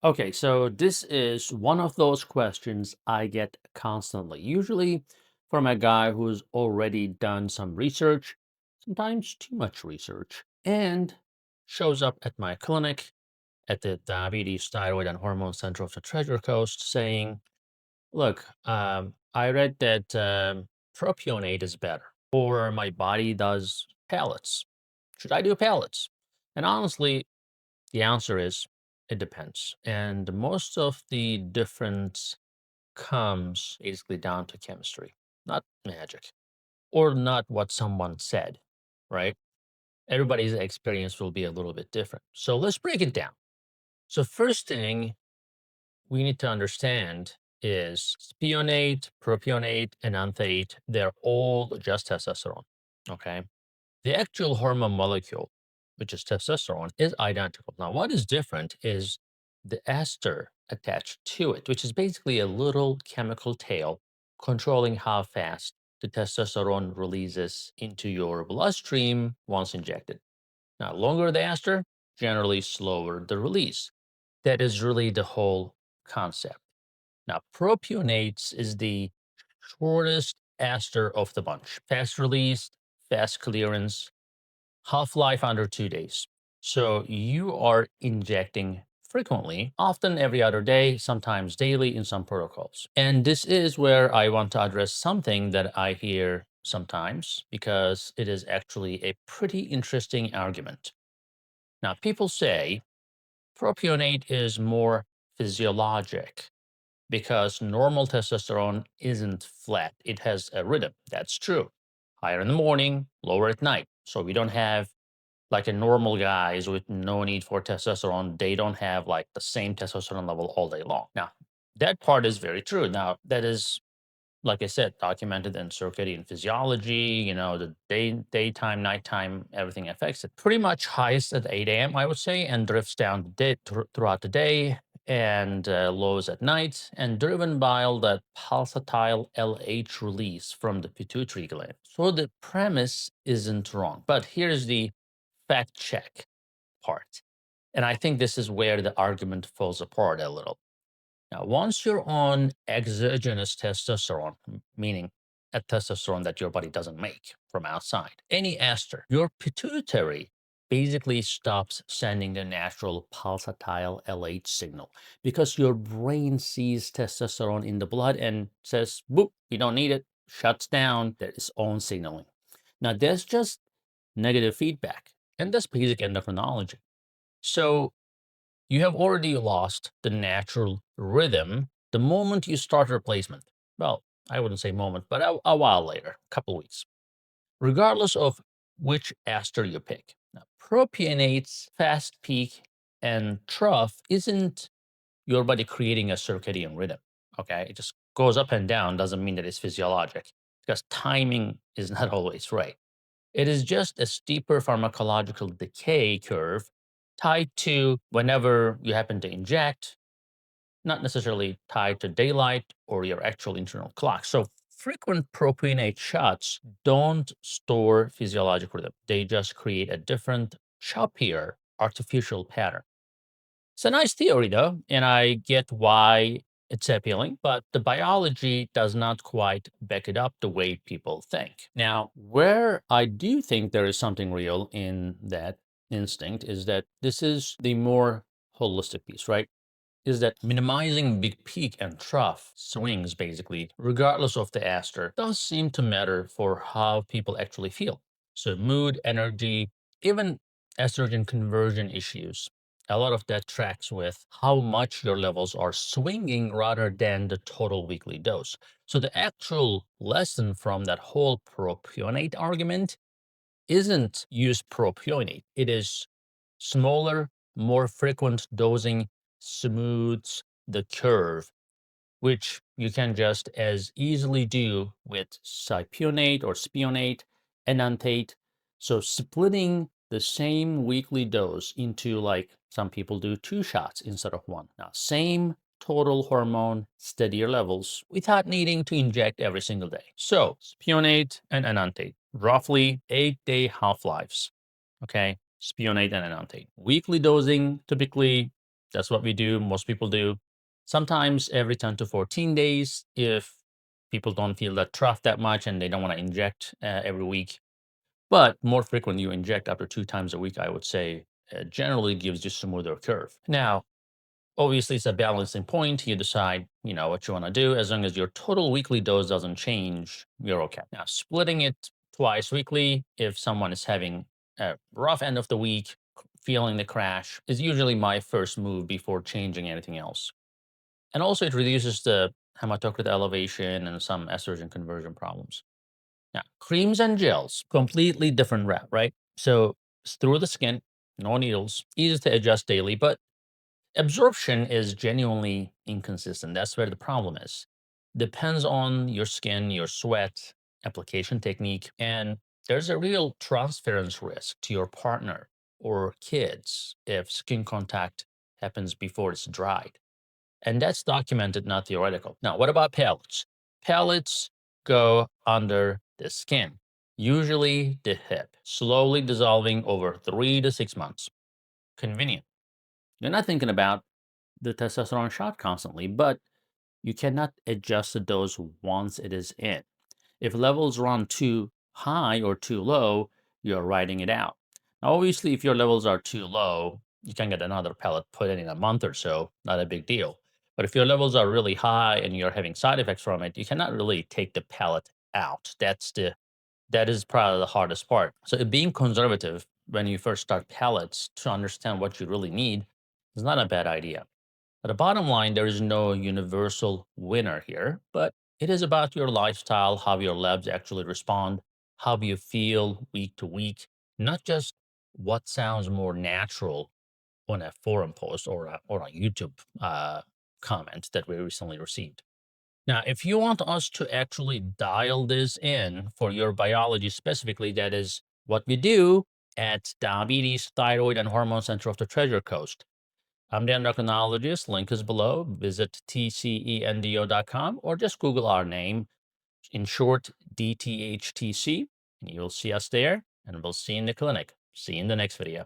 Okay, so this is one of those questions I get constantly, usually from a guy who's already done some research, sometimes too much research, and shows up at my clinic at the Diabetes, Thyroid, and Hormone Center of the Treasure Coast saying, look, I read that propionate is better, or my body does pellets. Should I do pellets? And honestly, the answer is it depends. And most of the difference comes basically down to chemistry, not magic, or not what someone said, right? Everybody's experience will be a little bit different. So let's break it down. So, first thing we need to understand is spionate, propionate, and enanthate, they're all just testosterone. Okay. The actual hormone molecule, which is testosterone, is identical. Now, what is different is the ester attached to it, which is basically a little chemical tail controlling how fast the testosterone releases into your bloodstream once injected. Now, longer the ester, generally slower the release. That is really the whole concept. Now, propionates is the shortest ester of the bunch. Fast release, fast clearance, half-life under 2 days. So you are injecting frequently, often every other day, sometimes daily in some protocols. And this is where I want to address something that I hear sometimes because it is actually a pretty interesting argument. Now, people say propionate is more physiologic because normal testosterone isn't flat. It has a rhythm. That's true. Higher in the morning, lower at night. So we don't have like a normal guys with no need for testosterone. They don't have like the same testosterone level all day long. Now, that part is very true. Now, that is like I said, documented in circadian physiology, the daytime, nighttime, everything affects it. Pretty much highest at 8 a.m., I would say, and drifts down throughout the day and lows at night, and driven by all that pulsatile LH release from the pituitary gland. So the premise isn't wrong. But here's the fact check part. And I think this is where the argument falls apart a little. Now, once you're on exogenous testosterone, meaning a testosterone that your body doesn't make from outside, any ester, your pituitary basically stops sending the natural pulsatile LH signal because your brain sees testosterone in the blood and says, boop, we don't need it, shuts down its own signaling. Now, that's just negative feedback, and that's basic endocrinology. So, you have already lost the natural rhythm the moment you start replacement. Well, I wouldn't say moment, but a while later, a couple weeks, regardless of which ester you pick. Now, propionate's fast peak and trough isn't your body creating a circadian rhythm. Okay, it just goes up and down, doesn't mean that it's physiologic because timing is not always right. It is just a steeper pharmacological decay curve tied to whenever you happen to inject, not necessarily tied to daylight or your actual internal clock. So frequent propionate shots don't store physiological rhythm. They just create a different, choppier artificial pattern. It's a nice theory though, and I get why it's appealing, but the biology does not quite back it up the way people think. Now, where I do think there is something real in that instinct is that this is the more holistic piece, right? Is that minimizing big peak and trough swings, basically, regardless of the ester, does seem to matter for how people actually feel. So, mood, energy, even estrogen conversion issues. A lot of that tracks with how much your levels are swinging rather than the total weekly dose. So, the actual lesson from that whole propionate argument isn't use propionate, it is smaller, more frequent dosing smooths the curve, which you can just as easily do with cypionate or spionate, enanthate. So splitting the same weekly dose into like some people do 2 shots instead of one. Now, same total hormone, steadier levels without needing to inject every single day. So spionate and enanthate, roughly 8-day half-lives. Okay, spionate and enanthate. Weekly dosing, typically That's what we do. Most people do. Sometimes every 10 to 14 days if people don't feel that trough that much and they don't want to inject every week. But more frequently, you inject up to 2 times a week, I would say, generally gives you smoother curve. Now, obviously, it's a balancing point. You decide, what you want to do. As long as your total weekly dose doesn't change, you're okay. Now, splitting it twice weekly, if someone is having a rough end of the week, feeling the crash, is usually my first move before changing anything else. And also, it reduces the hematocrit elevation and some estrogen conversion problems. Now, creams and gels, completely different route, right? So, it's through the skin, no needles, easy to adjust daily, but absorption is genuinely inconsistent. That's where the problem is. Depends on your skin, your sweat, application technique, and there's a real transference risk to your partner or kids if skin contact happens before it's dried. And that's documented, not theoretical. Now, what about pellets? Pellets go under the skin, usually the hip, slowly dissolving over 3 to 6 months. Convenient. You're not thinking about the testosterone shot constantly, but you cannot adjust the dose once it is in. If levels run too high or too low, you're writing it out. Now, obviously, if your levels are too low, you can get another pellet put in a month or so, not a big deal. But if your levels are really high and you're having side effects from it, you cannot really take the pellet out. That is probably the hardest part. So being conservative when you first start pellets to understand what you really need is not a bad idea. At the bottom line, there is no universal winner here, but it is about your lifestyle, how your labs actually respond, how you feel week to week, not just what sounds more natural on a forum post or a YouTube comment that we recently received. Now, if you want us to actually dial this in for your biology specifically, that is what we do at Diabetes, Thyroid, and Hormone Center of the Treasure Coast. I'm the endocrinologist. Link is below. Visit tcendo.com or just Google our name, in short, DTHTC, and you'll see us there. And we'll see you in the clinic. See you in the next video.